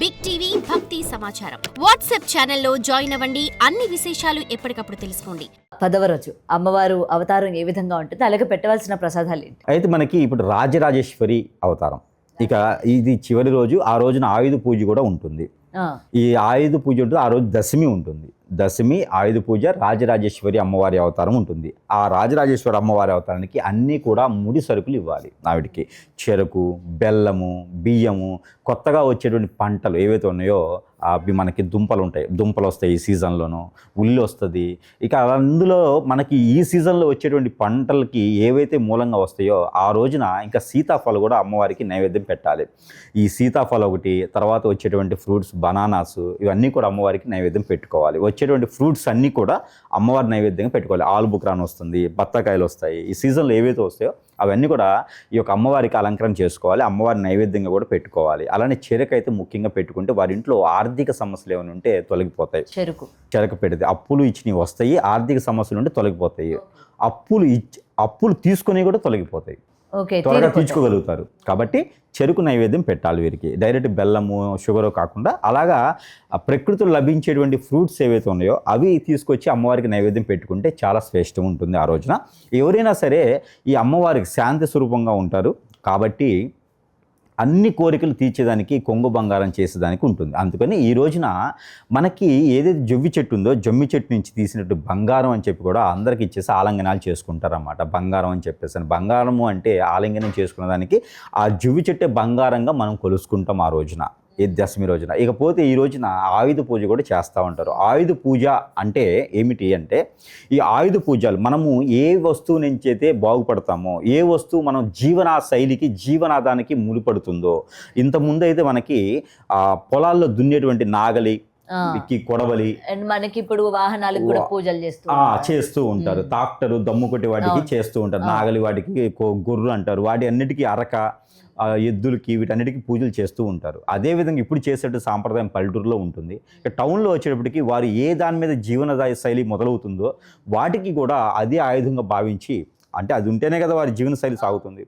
Big TV భక్తి సమాచారం WhatsApp ఛానల్లో జాయిన్ అవ్వండి. అన్ని విశేషాలు ఎప్పటికప్పుడు తెలుసుకోండి. 10వ రోజు అమ్మవారు అవతారం ఏ విధంగా ఉంటుంది, అలాగే పెట్టవలసిన ప్రసాదాలు ఏంటి? అయితే మనకి ఇప్పుడు రాజరాజేశ్వరి అవతారం, ఇక ఇది చివరి రోజు. ఆ రోజున ఆయుధ పూజ కూడా ఉంటుంది. ఈ ఆయుధ పూజ ఉంటుంది. ఆ రోజు దశమి ఉంటుంది. దశమి, ఆయుధ పూజ, రాజరాజేశ్వరి అమ్మవారి అవతారం ఉంటుంది. ఆ రాజరాజేశ్వరి అమ్మవారి అవతారానికి అన్నీ కూడా ముడి సరుకులు ఇవ్వాలి. ఆవిడికి చెరకు, బెల్లము, బియ్యము, కొత్తగా వచ్చేటువంటి పంటలు ఏవైతే ఉన్నాయో అవి మనకి దుంపలు వస్తాయి ఈ సీజన్లోనూ, ఉల్లి వస్తుంది. ఇక అందులో మనకి ఈ సీజన్లో వచ్చేటువంటి పంటలకి ఏవైతే మూలంగా వస్తాయో ఆ రోజున ఇంకా సీతాఫలం కూడా అమ్మవారికి నైవేద్యం పెట్టాలి. ఈ సీతాఫలం ఒకటి, తర్వాత వచ్చేటువంటి ఫ్రూట్స్, బనానాస్, ఇవన్నీ కూడా అమ్మవారికి నైవేద్యం పెట్టుకోవాలి. వచ్చేటువంటి ఫ్రూట్స్ అన్నీ కూడా అమ్మవారి నైవేద్యంగా పెట్టుకోవాలి. ఆలుబుక్రాన్ వస్తుంది, బత్తాకాయలు వస్తాయి. ఈ సీజన్లో ఏవైతే వస్తాయో అవన్నీ కూడా ఈ యొక్క అమ్మవారికి అలంకరణ చేసుకోవాలి. అమ్మవారి నైవేద్యంగా కూడా పెట్టుకోవాలి. అలానే చెరకు అయితే ముఖ్యంగా పెట్టుకుంటే వారి ఇంట్లో ఆర్థిక సమస్యలు ఏమైనా ఉంటే తొలగిపోతాయి. చెరకు పెడితే అప్పులు ఇచ్చినవి వస్తాయి, ఆర్థిక సమస్యలు ఉంటే తొలగిపోతాయి. అప్పులు తీసుకుని కూడా తొలగిపోతాయి, త్వరగా తీర్చుకోగలుగుతారు. కాబట్టి చెరుకు నైవేద్యం పెట్టాలి వీరికి. డైరెక్ట్ బెల్లము, షుగరు కాకుండా అలాగా ప్రకృతిలో లభించేటువంటి ఫ్రూట్స్ ఏవైతే ఉన్నాయో అవి తీసుకొచ్చి అమ్మవారికి నైవేద్యం పెట్టుకుంటే చాలా శ్రేష్టం ఉంటుంది. ఆ రోజున ఎవరైనా సరే ఈ అమ్మవారికి శాంతి స్వరూపంగా ఉంటారు కాబట్టి అన్ని కోరికలు తీర్చేదానికి, కొంగు బంగారం చేసేదానికి ఉంటుంది. అందుకని ఈ రోజున మనకి ఏదైతే జొవ్వి చెట్టు ఉందో జొమ్మి చెట్టు నుంచి తీసినట్టు బంగారం అని చెప్పి కూడా అందరికి ఇచ్చేసి ఆలింగనాలు చేసుకుంటారన్నమాట. బంగారం అని చెప్పేసి, బంగారము అంటే ఆలింగనం చేసుకునే దానికి ఆ జొవ్వి చెట్టే బంగారంగా మనం కొలుసుకుంటాం ఆ రోజున, ఈ దశమి రోజున. ఇకపోతే ఈ రోజున ఆయుధ పూజ కూడా చేస్తూ ఉంటారు. ఆయుధ పూజ అంటే ఏమిటి అంటే, ఈ ఆయుధ పూజలు మనము ఏ వస్తువు నుంచి అయితే బాగుపడతామో, ఏ వస్తువు మనం జీవన శైలికి, జీవనాధానికి ముడిపడుతుందో, ఇంతకుముందు అయితే మనకి పొలాల్లో దున్నేటువంటి నాగలి, కొడవలి, మనకి ఇప్పుడు వాహనాలకు కూడా పూజలు చేస్తూ ఉంటారు. ట్రాక్టరు, దమ్ము కొట్టి వాటికి చేస్తూ ఉంటారు. నాగలి వాటికి గొర్రు అంటారు. వాటి అన్నిటికీ అరక, ఎద్దులకి, వీటన్నిటికీ పూజలు చేస్తూ ఉంటారు. అదేవిధంగా ఇప్పుడు చేసేట సాంప్రదాయం పల్లెటూరులో ఉంటుంది. ఇక టౌన్లో వచ్చేటప్పటికి వారు ఏ దాని మీద జీవన శైలి మొదలవుతుందో వాటికి కూడా అదే ఆయుధంగా భావించి, అంటే అది ఉంటేనే కదా వారి జీవన శైలి సాగుతుంది,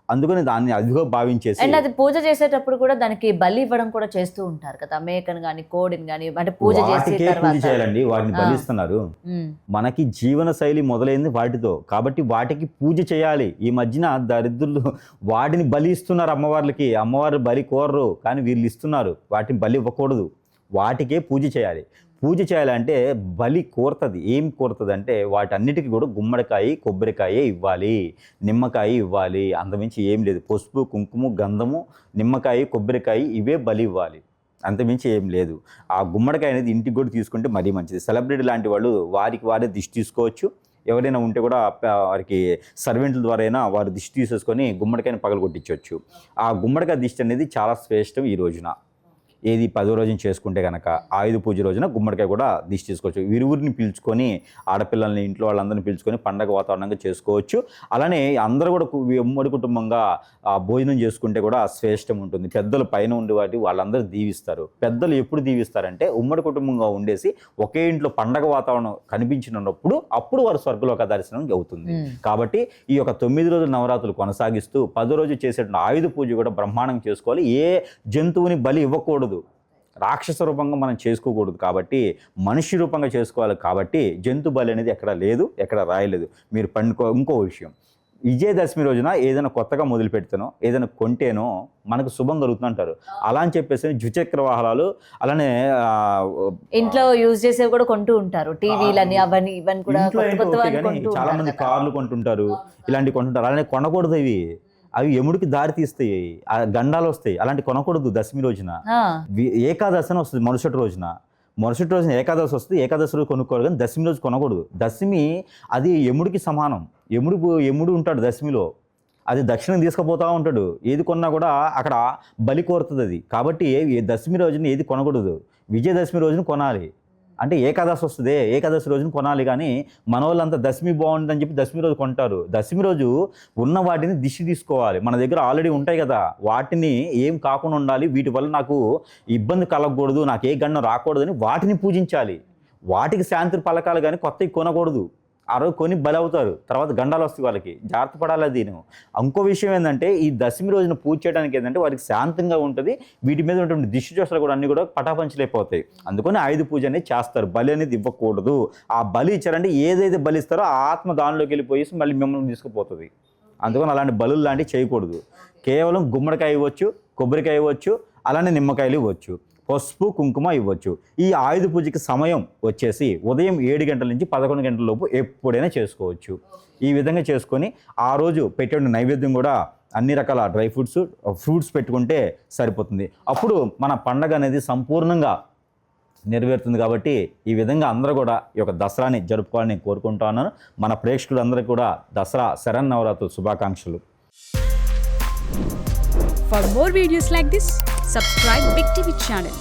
అందుకని దాన్ని అదిగా భావించేసి, అండ్ అది పూజ చేసేటప్పుడు కూడా దానికి బలి ఇవ్వడం కూడా చేస్తూ ఉంటారు కదా, మేకను కానీ కోడిని కానీ, అంటే పూజ చేయాలండి. వాటిని బలిస్తున్నారు. మనకి జీవన శైలి మొదలైంది వాటితో, కాబట్టి వాటికి పూజ చేయాలి. ఈ మధ్యన దరిద్రులు వాటిని బలి ఇస్తున్నారు అమ్మవార్లకి. అమ్మవారు బలి కోరరు కానీ వీళ్ళు ఇస్తున్నారు. వాటిని బలి ఇవ్వకూడదు, వాటికే పూజ చేయాలి. పూజ చేయాలంటే బలి కోరుతుంది. ఏం కోరుతుంది అంటే వాటన్నిటికీ కూడా గుమ్మడికాయ, కొబ్బరికాయ ఇవ్వాలి, నిమ్మకాయ ఇవ్వాలి. అంతమించి ఏం లేదు. పసుపు, కుంకుమ, గంధము, నిమ్మకాయ, కొబ్బరికాయ ఇవే బలి ఇవ్వాలి. అంతమించి ఏం లేదు. ఆ గుమ్మడికాయ అనేది ఇంటికి కూడా తీసుకుంటే మరీ మంచిది. సెలబ్రిటీ లాంటి వాళ్ళు వారికి వారే దిష్టి తీసుకోవచ్చు. ఎవరైనా ఉంటే కూడా వారికి సర్వెంట్ల ద్వారా అయినా వారు దిష్టి తీసేసుకొని గుమ్మడికాయని పగలగొట్టించవచ్చు. ఆ గుమ్మడికాయ దిష్టి అనేది చాలా శ్రేష్టం ఈ రోజున. ఏది 10వ రోజున చేసుకుంటే కనుక ఆయుధ పూజ రోజున గుమ్మడికాయ కూడా దిష్టి తీసుకోవచ్చు. విరువురిని పిలుచుకొని, ఆడపిల్లల్ని, ఇంట్లో వాళ్ళందరినీ పిలుచుకొని పండగ వాతావరణంగా చేసుకోవచ్చు. అలానే అందరూ కూడా ఉమ్మడి కుటుంబంగా భోజనం చేసుకుంటే కూడా శ్రేష్టం ఉంటుంది. పెద్దలు పైన ఉండే వాళ్ళందరూ దీవిస్తారు. పెద్దలు ఎప్పుడు దీవిస్తారంటే ఉమ్మడి కుటుంబంగా ఉండేసి ఒకే ఇంట్లో పండగ వాతావరణం కనిపించినప్పుడు అప్పుడు వారు స్వర్గలోక దర్శనం అవుతుంది. కాబట్టి ఈ యొక్క 9 రోజుల నవరాత్రులు కొనసాగిస్తూ 10వ రోజు చేసేటువంటి ఆయుధ పూజ కూడా బ్రహ్మాండంగా చేసుకోవాలి. ఏ జంతువుని బలి ఇవ్వకూడదు, రాక్షస రూపంగా మనం చేసుకోకూడదు. కాబట్టి మనిషి రూపంగా చేసుకోవాలి. కాబట్టి జంతు బలి అనేది ఎక్కడ లేదు, ఎక్కడ రాయలేదు. మీరు ఇంకో విషయం, విజయదశమి రోజున ఏదైనా కొత్తగా మొదలు పెడితేనో, ఏదైనా కొంటేనో మనకు శుభం కలుగుతుందంటారు. అలా అని చెప్పేసి ద్విచక్ర వాహనాలు, అలానే ఇంట్లో యూజ్ చేసేవి కూడా కొంటూ ఉంటారు. టీవీలని, అవన్నీ ఇవన్నీ కూడా చాలా మంది కార్లు కొంటుంటారు, ఇలాంటివి కొంటుంటారు. అలానే కొనకూడదు. అవి ఎముడికి దారి తీస్తాయి, గండాలు వస్తాయి. అలాంటి కొనకూడదు. దశమి రోజున ఏకాదశి అని వస్తుంది. మరుసటి రోజున ఏకాదశి వస్తుంది. ఏకాదశి రోజు కొనుక్కోవాలి కానీ దశమి రోజు కొనకూడదు. దశమి అది ఎముడికి సమానం. ఎముడు ఉంటాడు దశమిలో, అది దక్షిణం తీసుకుపోతూ ఉంటాడు. ఏది కొన్నా కూడా అక్కడ బలి కోరుతుంది అది. కాబట్టి దశమి రోజున ఏది కొనకూడదు. విజయదశమి రోజున కొనాలి. అంటే ఏకాదశి వస్తుంది, ఏకాదశి రోజున కొనాలి. కానీ మన వాళ్ళంతా దశమి బాగుంటుందని చెప్పి దశమి రోజు కొంటారు. దశమి రోజు ఉన్న వాటిని దిష్టి తీసుకోవాలి. మన దగ్గర ఆల్రెడీ ఉంటాయి కదా, వాటిని ఏం కాకుండా ఉండాలి. వీటి వల్ల నాకు ఇబ్బంది కలగకూడదు, నాకు ఏ గండం రాకూడదని వాటిని పూజించాలి. వాటికి శాంతి పలకాలి కానీ కొత్తవి కొనకూడదు. ఆ రోజు కొని బలి అవుతారు, తర్వాత గండాలు వస్తాయి వాళ్ళకి, జాగ్రత్త పడాలి. దీని ఇంకో విషయం ఏంటంటే ఈ దశమి రోజున పూజ చేయడానికి ఏంటంటే వారికి శాంతంగా ఉంటుంది, వీటి మీద ఉన్నటువంటి దిష్టి దోషాలు కూడా అన్ని కూడా పటాపంచలైపోతాయి. అందుకని ఆయుధ పూజ అనేది చేస్తారు, బలి అనేది ఇవ్వకూడదు. ఆ బలి ఇచ్చారంటే ఏదైతే బలి ఇస్తారో ఆ ఆత్మ దానిలోకి వెళ్ళిపోయేసి మళ్ళీ మిమ్మల్ని తీసుకుపోతుంది. అందుకని అలాంటి బలులు లాంటివి చేయకూడదు. కేవలం గుమ్మడికాయ ఇవ్వచ్చు, కొబ్బరికాయ ఇవ్వచ్చు, అలానే నిమ్మకాయలు ఇవ్వచ్చు, పసుపు కుంకుమ ఇవ్వచ్చు. ఈ ఆయుధ పూజకి సమయం వచ్చేసి ఉదయం 7 గంటల నుంచి 11 గంటల లోపు ఎప్పుడైనా చేసుకోవచ్చు. ఈ విధంగా చేసుకొని ఆ రోజు పెట్టే నైవేద్యం కూడా అన్ని రకాల డ్రై ఫ్రూట్స్ పెట్టుకుంటే సరిపోతుంది. అప్పుడు మన పండగ అనేది సంపూర్ణంగా నెరవేరుతుంది. కాబట్టి ఈ విధంగా అందరూ కూడా ఈ యొక్క దసరాని జరుపుకోవాలని నేను కోరుకుంటున్నాను. మన ప్రేక్షకులందరికీ కూడా దసరా శరన్నవరాత్రుల శుభాకాంక్షలు. For more videos like this, subscribe Big TV channel.